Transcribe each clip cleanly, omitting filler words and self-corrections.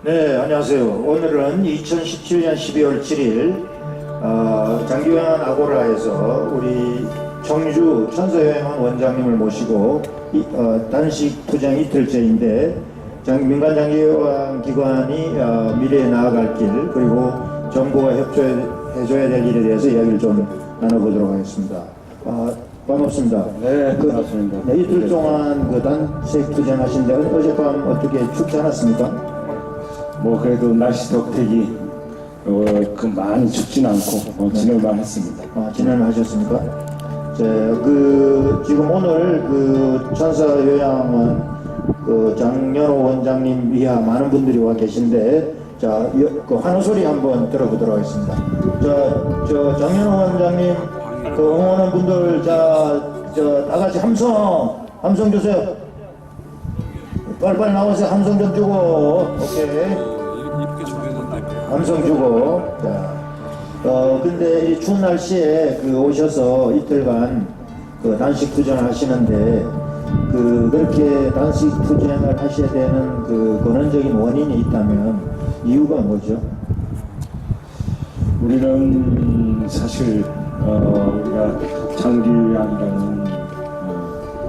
네, 안녕하세요. 오늘은 2017년 12월 7일 장기영환 아고라에서 우리 청주 천서여행원 원장님을 모시고 단식 투쟁 이틀째인데 민간 장기영환 기관이 미래에 나아갈 길 그리고 정부가 협조해줘야 될 일에 대해서 이야기를 좀 나눠보도록 하겠습니다. 반갑습니다. 네, 반갑습니다. 네, 이틀 동안 그 단식 투쟁하신데 어젯밤 어떻게 춥지 않았습니까? 뭐 그래도 날씨 덕택이 많이 춥진 않고 지낼만 했습니다. 진행을 하셨습니까? 지금 오늘 천사 요양원 장연호 원장님 이하 많은 분들이 와 계신데 환호 소리 한번 들어보도록 하겠습니다. 장연호 원장님 응원하는 분들 다 같이 함성 주세요. 빨리빨리 나오세요. 함성 좀 주고. 오케이. 이렇게 정해졌네. 함성 주고. 근데 이 추운 날씨에 오셔서 이틀간 단식 투쟁을 하시는데 그렇게 단식 투쟁을 하셔야 되는 근원적인 원인이 있다면 이유가 뭐죠? 우리는 사실 우리가 장기요양이라는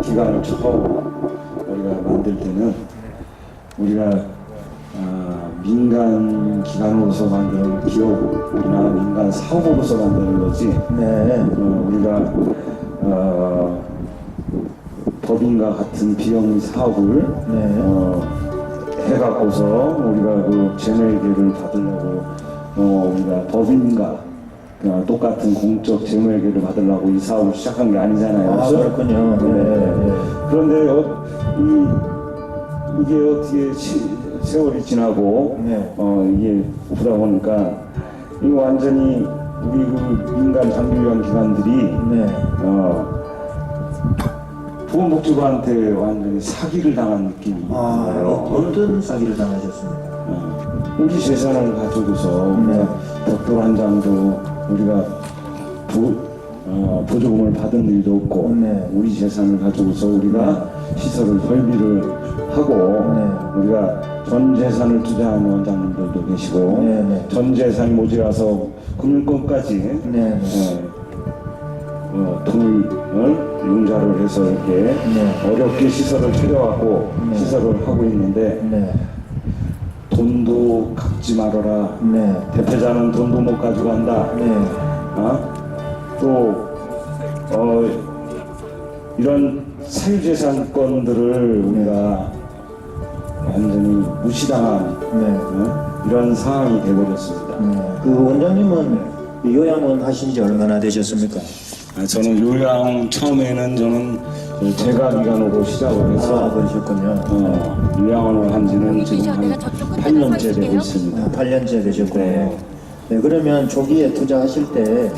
기관을 처음 우리가 만들 때는 우리가 민간 기관으로서 만드는 기업이나 민간 사업으로서 만드는 거지. 네. 우리가 법인과 같은 비영 사업을 해갖고서 우리가 재물회계를 받으려고 우리가 법인과 똑같은 공적 재물회계를 받으려고 이 사업을 시작한 게 아니잖아요. 그렇군요. 네. 그런데 이게 어떻게 세월이 지나고 이게 보다 보니까 이거 완전히 우리 민간 장기요양 기관들이 보건복지부한테 완전히 사기를 당한 느낌이 들어요. 어떤 사기를 당하셨습니까? 우리 재산을 가지고서 우리가 벽돌 한 장도 우리가 보조금을 받은 일도 없고 우리 재산을 가지고서 우리가 시설을 설비를 하고 우리가 전 재산을 투자하는 원장님들도 계시고 전 재산이 모자라서 금융권까지 돈을 융자를 해서 이렇게 어렵게 시설을 차려갖고 시설을 하고 있는데 돈도 갚지 말아라. 대표자는 돈도 못 가져간다. 이런 사유재산권들을 우리가 완전히 무시당한 이런 상황이 되어버렸습니다. 원장님은 요양원 하신 지 얼마나 되셨습니까? 저는 요양 처음에는 저는 재가기관으로 시작을 해서 그러셨군요. 요양원을 한 지는 지금 한 8년째 되고 있습니다. 8년째 되셨군요. 네, 그러면 초기에 투자하실 때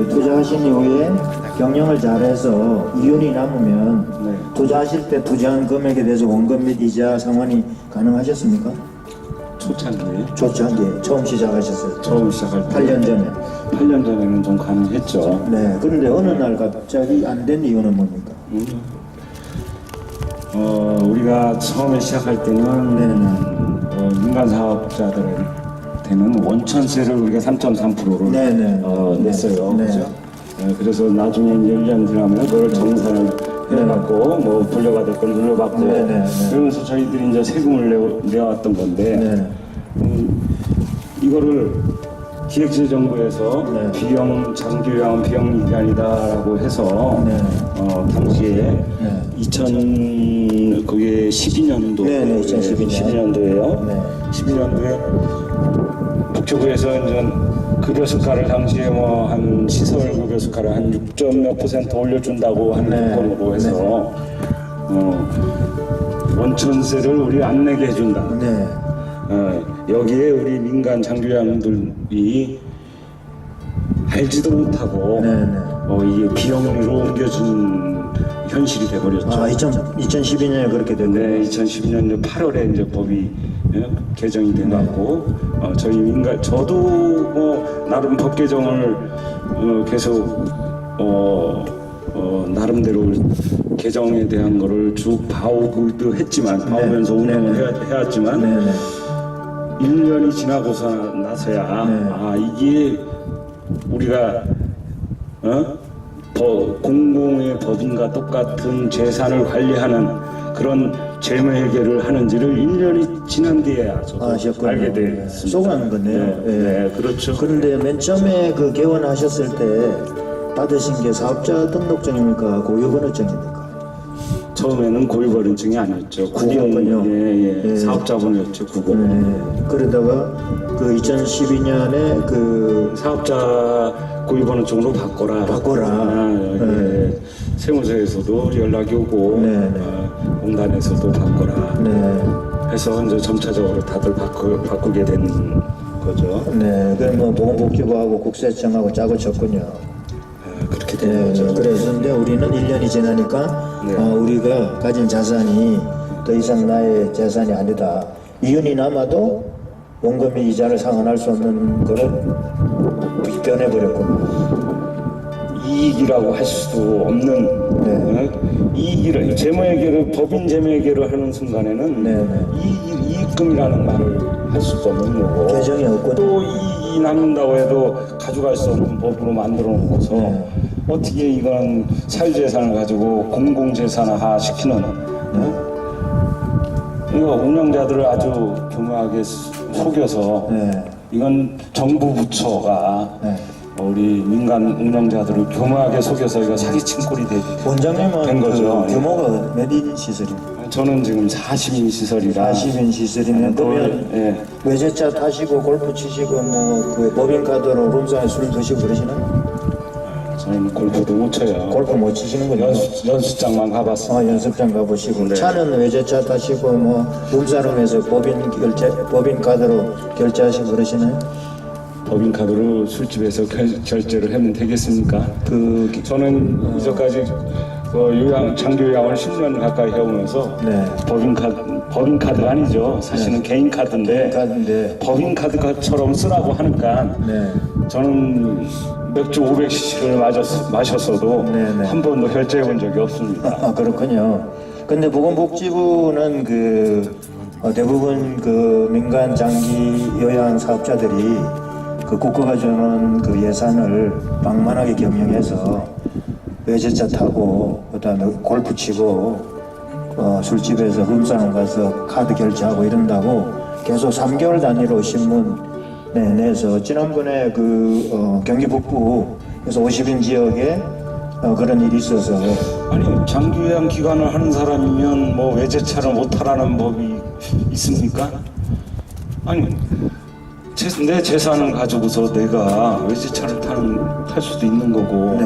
투자하신 이후에 경영을 잘해서 이윤이 남으면 투자하실 때 투자한 금액에 대해서 원금 및 이자 상환이 가능하셨습니까? 초창기에 처음 시작하셨어요. 처음 시작할 때 8년 전에. 8년 전에는 좀 가능했죠. 네. 그런데 어느 날 갑자기 안 된 이유는 뭡니까? 우리가 처음에 시작할 때는 민간 사업자들한테는 원천세를 우리가 3.3%를 냈어요. 그렇죠? 그래서 나중에 이제 1년 지나면 그걸 정산을 해갖고 뭐 돌려받을 건 돌려받고 그러면서 저희들이 이제 세금을 내왔던 건데 이거를 기획재정부에서 비영 장기요양은 비영 기관이다라고 해서 당시에 그게 12년도 12년도에요. 12년도에 국토부에서 이제 급여 수가를 당시에 한 시설 급여 수가를 한 6몇 % 올려준다고 하는 조건으로 해서 원천세를 우리 안 내게 해준다. 여기에 우리 민간 장기요양들이 알지도 못하고 이게 비영리로 옮겨진 현실이 돼버렸죠. 2012년에 그렇게 됐네요. 2012년 8월에 이제 법이 개정이 돼갖고 저도 뭐 나름 법 개정을 계속 나름대로 개정에 대한 거를 쭉 봐오기도 했지만 봐오면서 운영을 해왔지만 1년이 지나고서 나서야 네. 아 이게 우리가 공공의 법인과 똑같은 재산을 관리하는 그런 재무회계를 하는지를 1년이 지난 뒤에야 저도 아셨군요. 알게 됐습니다. 속아는 거네요. 네, 그렇죠. 그런데 맨 처음에 그 개원하셨을 때 받으신 게 사업자 등록증입니까? 고유번호증입니까? 처음에는 고유거래증이 아니었죠. 아니었군요. 예. 사업자번호였죠. 그거. 그러다가 그 2012년에 그 사업자 고유번호증으로 바꿔라. 예. 세무서에서도 연락이 오고 공단에서도 바꿔라. 해서 이제 점차적으로 다들 바꾸게 된 거죠. 네, 그럼 뭐 보건복지부하고 국세청하고 짜고 쳤군요. 그렇게 된 거죠. 그래서 근데 우리는 1년이 지나니까 우리가 가진 자산이 더 이상 나의 재산이 아니다. 이윤이 남아도 원금 및 이자를 상환할 수 없는 거를 변해버렸군요. 이익이라고 할 수도 없는 이익이를 재무회계를 법인 재무회계를 하는 순간에는 이익금이라는 말을 할 수도 없는 거고 개정이 없고 또 이익이 남는다고 해도 가져갈 수 없는 법으로 만들어 놓고서 어떻게 이건 사유재산을 가지고 공공재산화 시키는 이거 운영자들을 아주 교묘하게 속여서 이건 정부 부처가 우리 민간 운영자들을 교묘하게 속여서 이거 사기친 꼴이 된 원장님은 거죠. 그 규모가 몇인 시설입니까? 저는 지금 40인 시설이라 40인 시설이면 그러면 외제차 타시고 골프 치시고 뭐 그 법인카드로 룸상에 술 드시고 그러시나요? 저는 골프도 못 쳐요. 골프 못 치시는군요. 연습장만 가봤어요. 연습장 가보시고 차는 외제차 타시고 뭐 룸사롱에서 법인카드로 결제하시고 그러시나요? 법인카드로 술집에서 결제를 하면 되겠습니까? 저는 이전까지 장교양을 10년 가까이 해오면서 법인카드가 아니죠. 사실은 개인카드인데 법인카드처럼 쓰라고 하니까 저는 맥주 500cc를 마셨어도 한 번도 결제해 본 적이 없습니다. 그렇군요. 근데 보건복지부는 대부분 그 민간 장기 요양 사업자들이 그 국가가 주는 그 예산을 방만하게 경영해서 외제차 타고 그다음에 골프 치고 술집에서 룸사롱 가서 카드 결제하고 이런다고 계속 3개월 단위로 신문 내서 지난번에 경기 북부에서 50인 지역에 그런 일이 있어서 아니 장기요양 기간을 하는 사람이면 뭐 외제차를 못 타라는 법이 있습니까? 아니 내 재산을 가지고서 내가 외제차를 탈 수도 있는 거고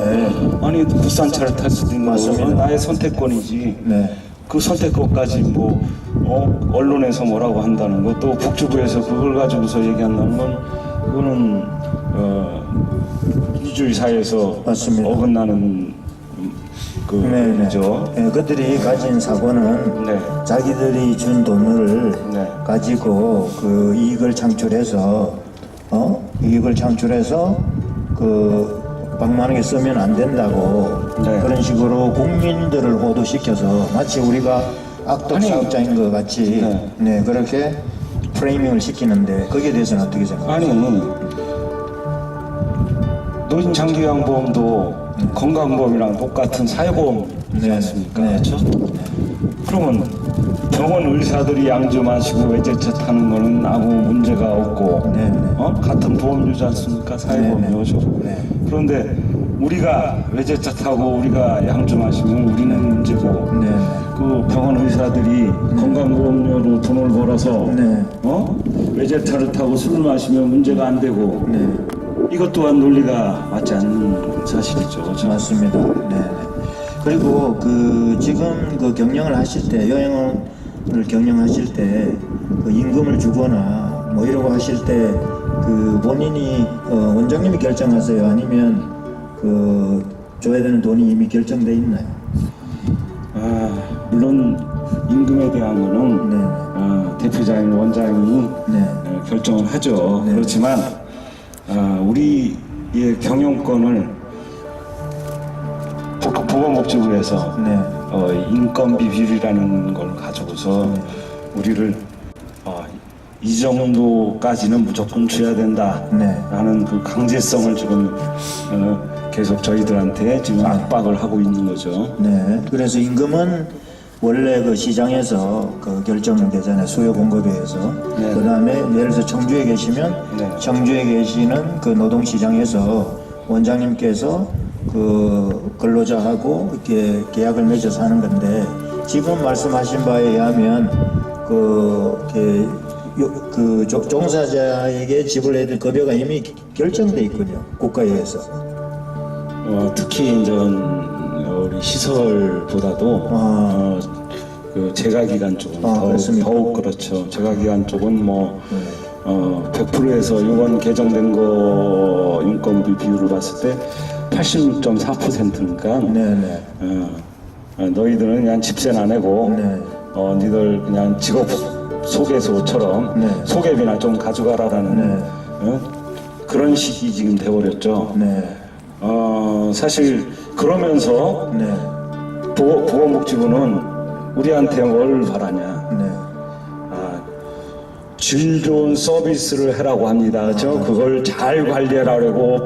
아니 국산차를 탈 수도 있는 거고 나의 선택권이지 그 선택권까지 뭐 언론에서 뭐라고 한다는 거 또 복지부에서 그걸 가지고서 얘기한다는 건 그거는 민주주의 사회에서 어긋나는 그죠. 그들이 가진 사고는 자기들이 준 돈을 가지고 그 이익을 창출해서 그 방만하게 쓰면 안 된다고 그런 식으로 국민들을 호도시켜서 마치 우리가 악덕 사업자인 것 같이 그렇게 프레이밍을 시키는데 거기에 대해서는 어떻게 생각하세요? 아니 노인 장기요양보험도 건강보험이랑 똑같은 사회보험이지 않습니까? 그렇죠? 그러면 병원 의사들이 양주 마시고 외제차 타는 거는 아무 문제가 없고 같은 보험료지 않습니까? 사회보험료죠. 그런데 우리가 외제차 타고 우리가 양주 마시면 우리는 문제고 그 병원 의사들이 건강보험료로 돈을 벌어서 외제차를 타고 술을 마시면 문제가 안 되고 이것 또한 논리가 맞지 않는 사실이죠. 맞습니다. 그리고 지금 경영을 하실 때 여행을 경영하실 때 임금을 주거나 뭐 이러고 하실 때 본인이 원장님이 결정하세요? 아니면 줘야 되는 돈이 이미 결정돼 있나요? 물론 임금에 대한 거는 대표자인 원장이 결정을 하죠. 그렇지만 우리의 경영권을 보건복지부에서 인건비 비율이라는 걸 가지고서 우리를 이 정도까지는 무조건 줘야 된다라는 그 강제성을 지금 계속 저희들한테 지금 압박을 하고 있는 거죠. 네. 그래서 임금은 원래 그 시장에서 그 결정은 되잖아요. 수요 공급에 의해서. 네. 그다음에 예를 들어서 청주에 계시면 네. 청주에 계시는 그 노동시장에서 원장님께서 그 근로자하고 이렇게 계약을 맺어서 하는 건데 지금 말씀하신 바에 의하면 종사자에게 지불해야 될 급여가 이미 결정돼 있군요. 국가에 의해서. 특히 이제 우리 시설보다도 그 재가기관 쪽은 더욱 그렇죠. 재가기관 쪽은 뭐 100%에서 이번 개정된 거 인건비 비율을 봤을 때 86.4%니까 네네. 너희들은 그냥 집세 안 내고 네. 니들 그냥 직업 소개소처럼 네. 소개비나 좀 가져가라라는 네. 그런 식이 지금 돼버렸죠. 네. 사실 그러면서 네. 보건복지부는 우리한테 뭘 바라냐? 네. 질 좋은 서비스를 해라고 합니다. 그렇죠? 그걸 잘 관리하라고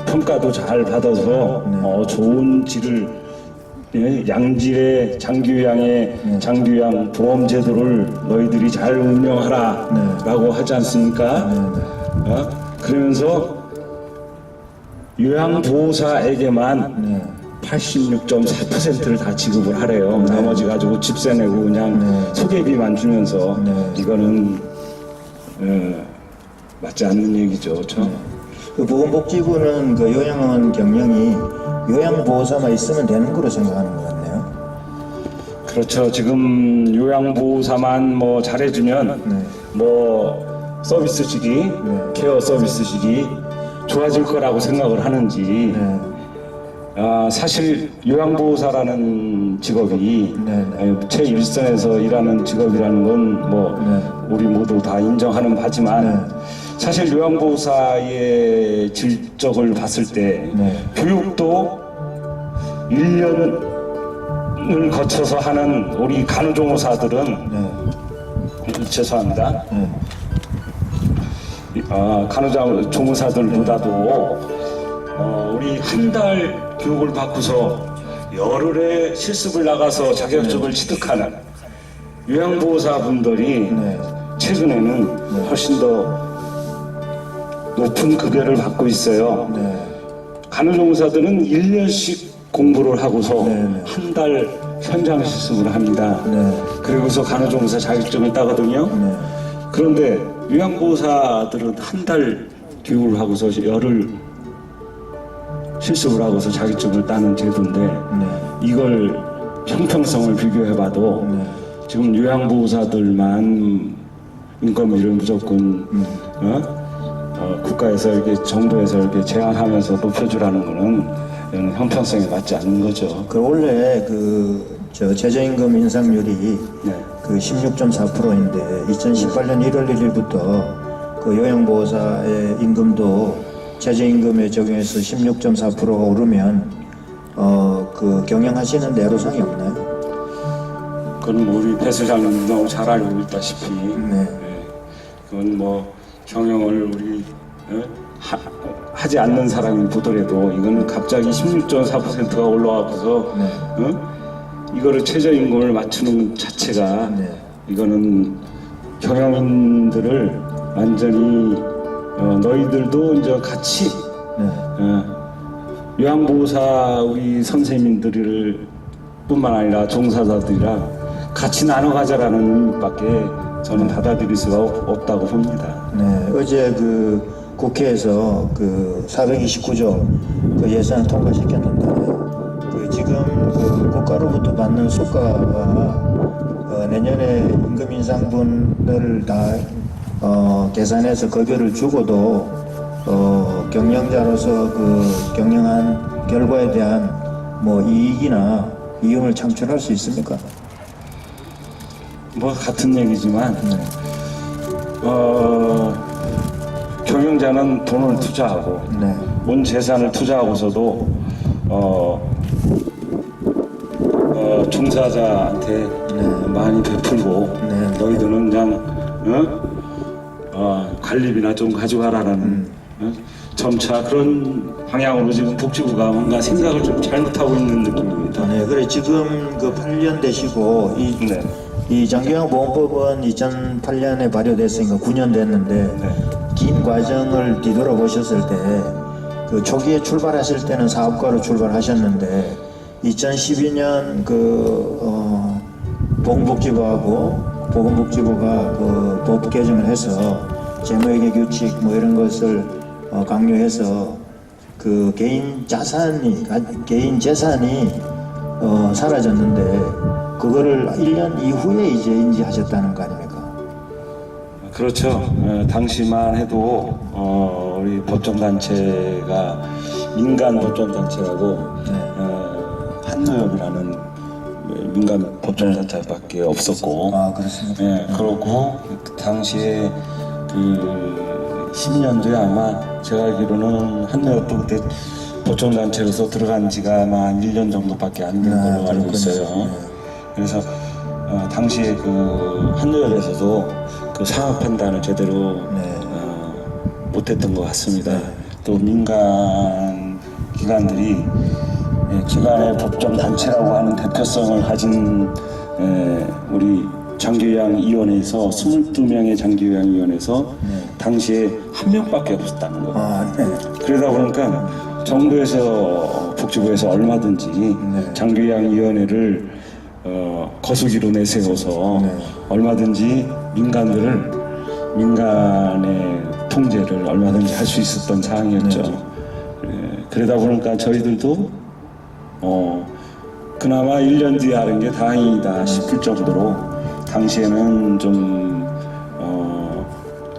평가도 잘 받아서 좋은 질을 양질의 장기요양 보험 제도를 너희들이 잘 운영하라라고 하지 않습니까? 그러면서 요양보호사에게만 86.4%를 다 지급을 하래요. 나머지 가지고 집세 내고 그냥 소개비만 주면서 이거는 맞지 않는 얘기죠, 그렇죠? 그 보건복지부는 그 요양원 경영이 요양보호사만 있으면 되는 거로 생각하는 것 같네요. 그렇죠. 지금 요양보호사만 뭐 잘해주면 뭐 서비스직이 케어 서비스직이 좋아질 거라고 생각을 하는지 사실 요양보호사라는 직업이 최일선에서 일하는 직업이라는 건 뭐 우리 모두 다 인정하는 바지만 사실 요양보호사의 질적을 봤을 때 교육도 1년을 거쳐서 하는 우리 간호조무사들은 죄송합니다. 간호조무사들보다도 우리 한 달 교육을 받고서 열흘에 실습을 나가서 자격증을 취득하는 요양보호사분들이 최근에는 훨씬 더 높은 급여를 받고 있어요. 간호조무사들은 1년씩 공부를 하고서 한 달 현장 실습을 합니다. 그리고서 간호조무사 자격증을 따거든요. 그런데 요양보호사들은 한 달 교육을 하고서 열흘 실습을 하고서 자격증을 따는 제도인데 이걸 형평성을 비교해봐도 지금 요양보호사들만 인건비를 무조건 국가에서 이렇게 정부에서 이렇게 제한하면서 높여주라는 거는 이건 형평성에 맞지 않는 거죠. 그 원래 최저임금 인상률이 그 16.4%인데 2018년 1월 1일부터 그 요양보호사의 임금도 최저임금에 적용해서 16.4%가 오르면 그 경영하시는 내로상이 없나요? 그건 뭐 우리 배 소장님 너무 잘 알고 있다시피 그건 뭐 경영을 우리 하지 않는 사람이 보더라도 이거는 갑자기 16.4%가 올라와서 이거를 최저임금을 맞추는 자체가 이거는 경영인들을 완전히 너희들도 이제 같이 요양보호사 우리 선생님들을 뿐만 아니라 종사자들이랑 같이 나눠 가자라는 의미밖에 저는 받아들일 수가 없다고 봅니다. 어제 그 국회에서 그 429조 그 예산을 통과시켰는데 그 지금 그 국가로부터 받는 수가와 내년에 임금 인상분을 다 계산해서 급여를 주고도 경영자로서 그 경영한 결과에 대한 뭐 이익이나 이윤을 창출할 수 있습니까? 뭐 같은 얘기지만 경영자는 돈을 투자하고 온 재산을 투자하고서도 종사자한테 많이 베풀고 너희들은 그냥 관리비나 좀 가져가라라는 점차 그런 방향으로 지금 복지부가 뭔가 생각을 좀 잘못하고 있는 느낌입니다. 네, 그래 지금 그 8년 되시고 이 장기요양 보험법은 2008년에 발효됐으니까 9년 됐는데 긴 과정을 뒤돌아보셨을 때 그 초기에 출발하실 때는 사업가로 출발하셨는데 2012년 보건복지부가 그 법 개정을 해서 재무회계 규칙 뭐 이런 것을 강요해서 그 개인 재산이 사라졌는데 그거를 1년 이후에 이제 인지하셨다는 거 아닙니까? 그렇죠. 당시만 해도 우리 법정단체가 민간 법정단체라고 한노협이라는 민간 법정단체밖에 없었고, 그렇습니까? 그렇고 그 당시에 그 10년도에 아마 제가 알기로는 한노협도 그때 법정단체로서 들어간 지가 아마 한 1년 정도밖에 안 된 걸로 알고 있어요. 그래서 당시에 그 한노협에서도 그 상황 판단을 제대로 못했던 것 같습니다. 또 민간 기관들이 기관의 법정 단체라고 하는 대표성을 가진 우리 장기요양위원회에서 22명의 장기요양위원회에서 당시에 한 명밖에 없었다는 거예요. 그러다 보니까 정부에서 복지부에서 얼마든지 장기요양위원회를 거수기로 내세워서 얼마든지 민간의 통제를 얼마든지 할 수 있었던 상황이었죠. 그러다 보니까 저희들도 그나마 1년 뒤에 하는 게 다행이다 싶을 정도로 당시에는 좀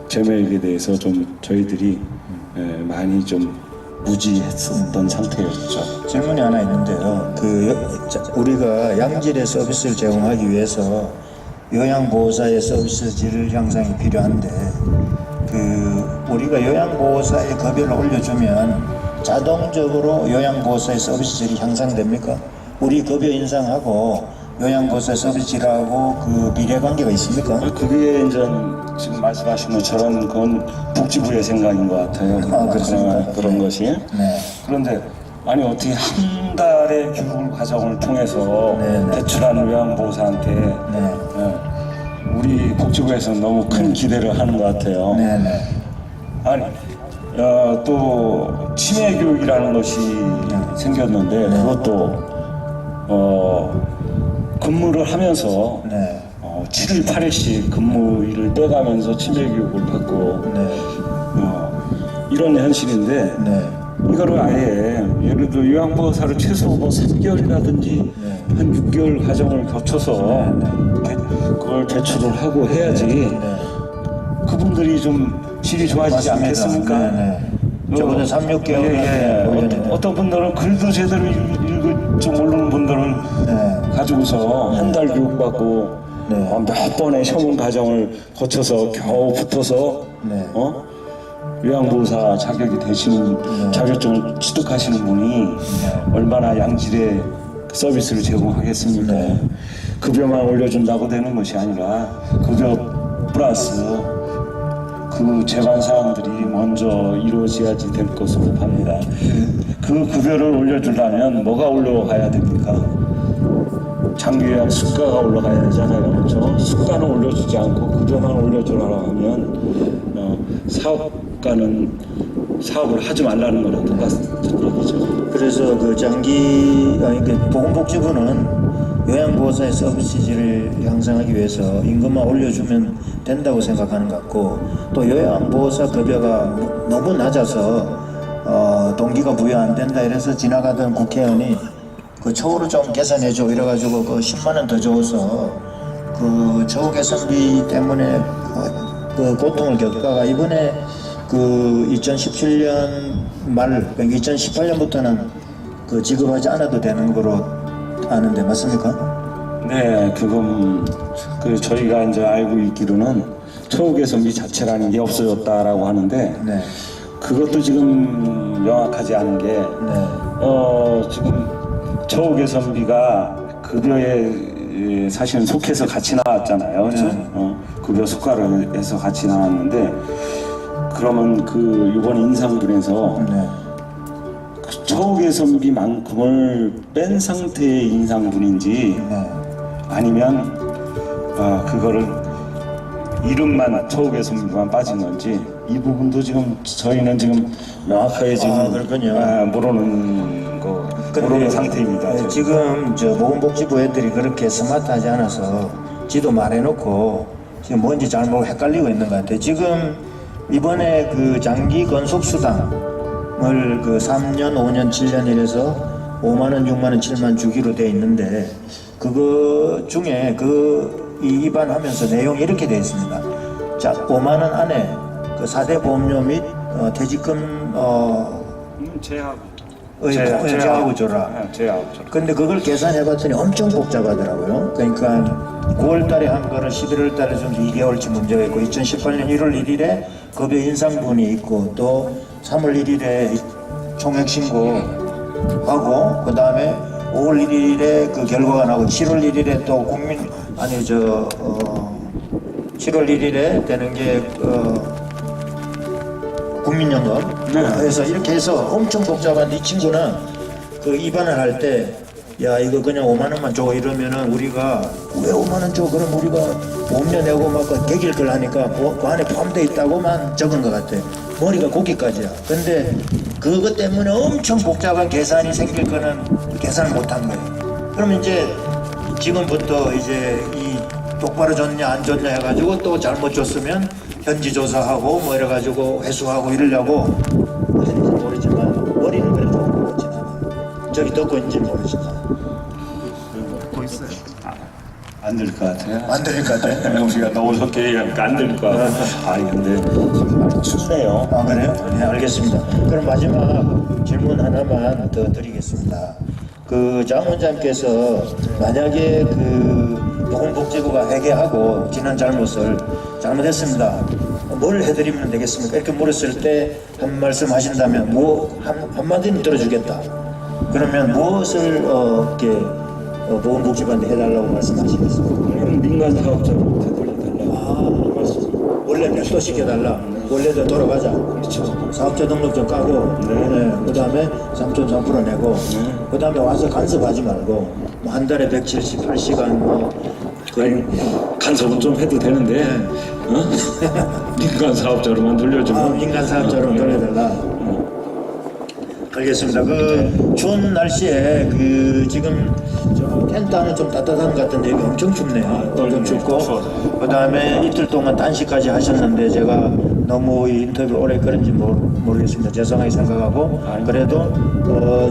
재무회계에 대해서 좀 저희들이 많이 좀 무지했었던 상태였죠. 질문이 하나 있는데요. 우리가 양질의 서비스를 제공하기 위해서 요양보호사의 서비스 질 향상이 필요한데 우리가 요양보호사의 급여를 올려주면 자동적으로 요양보호사의 서비스 질이 향상됩니까? 우리 급여 인상하고 요양보호사 서비스 질하고 그 비례관계가 있습니까? 그게 이제 지금 말씀하신 것처럼 그건 복지부의 생각인 것 같아요. 그렇습니까? 그런 것이. 그런데 아니 어떻게 한 달의 교육 과정을 통해서 대출하는 요양보호사한테 우리 복지부에서 너무 큰 기대를 하는 것 같아요. 아니 또 치매 교육이라는 것이 생겼는데 그것도 근무를 하면서 7일 8일씩 근무일을 빼가면서 치매 교육을 받고 이런 현실인데 이거를 아예 예를 들어 요양보호사를 최소 3개월이라든지 한 6개월 과정을 거쳐서 그걸 제출을 하고 해야지 그분들이 좀 질이 좋아지지 않겠습니까? 저번에 3, 6개월 어떤 분들은 글도 제대로 읽을 줄 모르는 분들은 가지고서 한 달 교육받고 몇 번의 시험 과정을 거쳐서 겨우 붙어서 요양보호사 자격이 되시는 자격증을 취득하시는 분이 얼마나 양질의 서비스를 제공하겠습니까? 급여만 올려준다고 되는 것이 아니라 급여 플러스 그 제반 사항들이 먼저 이루어져야지 될 것으로 봅니다. 그 급여를 올려주려면 뭐가 올라가야 됩니까? 장기요양 수가가 올라가야 되잖아요. 그렇죠? 수가는 올려주지 않고 급여만 올려주라고 하면 사업가는 사업을 하지 말라는 거랑 똑같은 얘기죠. 그래서 보건복지부는 요양보호사의 서비스질을 향상하기 위해서 임금만 올려주면 된다고 생각하는 것 같고 또 요양보호사 급여가 너무 낮아서 동기가 부여 안 된다 이래서 지나가던 국회의원이 그 처우를 좀 개선해줘 이래가지고 그 10만 원 더 줘서 그 처우 개선비 때문에 그 고통을 겪다가 이번에 그 2017년 말 그러니까 2018년부터는 그 지급하지 않아도 되는 거로 아는데 맞습니까? 네, 그건 저희가 이제 알고 있기로는 처우 개선비 자체라는 게 없어졌다라고 하는데 그것도 지금 명확하지 않은 게 지금 처우 개선비가 급여에 사실은 속해서 같이 나왔잖아요. 그렇죠? 급여 수가를 해서 같이 나왔는데 그러면 그 이번 인상분에서 그 처우개선비만큼을 뺀 상태의 인상분인지 아니면 그거를 이름만 처우개선비만 빠진 건지 이 부분도 지금 저희는 지금 명확하게 지금 모르는 상태입니다. 지금 저 보건복지부 애들이 그렇게 스마트하지 않아서 지도 말해놓고 지금 뭔지 잘 모르고 헷갈리고 있는 것 같아요. 지금 이번에 그 장기 건속 수당을 그 3년, 5년, 7년 이래서 5만 원, 6만 원, 7만 원 주기로 돼 있는데 그거 중에 이 입안하면서 내용이 이렇게 되어 있습니다. 자, 5만 원 안에 그 4대 보험료 및 퇴직금 제하고 줘라. 근데 그걸 계산해봤더니 엄청 복잡하더라고요. 그러니까 9월달에 한 거는 11월달에 좀 2개월치 문제가 있고 2018년 1월 1일에 급여 인상분이 있고 또 3월 1일에 총액 신고하고 그 다음에 5월 1일에 그 결과가 나오고 7월 1일에 또 7월 1일에 되는 게 국민연금 그래서 이렇게 해서 엄청 복잡한데 이 친구는 그 입안을 할 때 야 이거 그냥 5만 원만 줘 이러면은 우리가 왜 5만 원 줘 그럼 우리가 보험료 내고 막 개길 걸 하니까 그 안에 포함되어 있다고만 적은 것 같아. 머리가 거기까지야. 근데 그것 때문에 엄청 복잡한 계산이 생길 거는 계산을 못한 거예요. 그럼 이제 지금부터 이제 이 똑바로 줬냐 안 줬냐 해가지고 또 잘못 줬으면 현지 조사하고 뭐 이래가지고 회수하고 이러려고 하는지 모르지만 머리는 그래도 조금 그렇진 않아요. 저기 듣고 있는지 모르지만 듣고 있어요. 안 될 것 같아요. 안 들릴 것 같아요. 우리가 너무 적게 얘기하니까 안 될 것 같아요. 근데 많이 춥네요. 아 그래요? 네 알겠습니다. 그럼 마지막 질문 하나만 더 드리겠습니다. 그 장원장께서 만약에 그 보건복지부가 회개하고 지난 잘못했습니다. 뭘 해드리면 되겠습니까? 이렇게 물었을 때 한 말씀 하신다면 한마디는 들어주겠다. 그러면 무엇을 이렇게 보건복지부한테 해달라고 말씀하시겠습니까? 민간 사업자로 되돌려달라. 원래 몇 시켜달라. 원래도 돌아가자. 그렇죠. 사업자 등록증 까고, 그 다음에 3.3% 내고, 그 다음에 와서 간섭하지 말고, 뭐 한 달에 178시간 간섭은 좀 해도 되는데 민간 사업자로만 돌려주면 민간 사업자로 돌려달라. 알겠습니다. 그 추운 날씨에 그 지금 저 텐트 안은 좀 따뜻한 것 같은데 여기 엄청 춥네요. 좀 춥고 그 다음에 이틀 동안 단식까지 하셨는데 제가 너무 이 인터뷰 오래 끌은지 모르겠습니다. 죄송하게 생각하고 그래도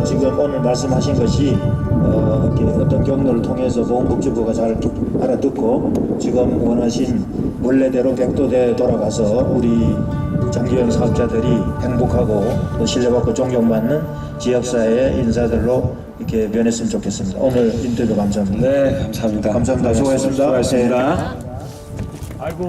지금 오늘 말씀하신 것이 이렇게 어떤 경로를 통해서 보건복지부가 잘 알아듣고 지금 원하신 원래대로 백도대 돌아가서 우리 장기형 사업자들이 행복하고 또 신뢰받고 존경받는 지역사회의 인사들로 이렇게 변했으면 좋겠습니다. 오늘 인터뷰 감사합니다. 네, 감사합니다. 감사합니다. 수고하셨습니다. 수고하셨습니다. 아이고.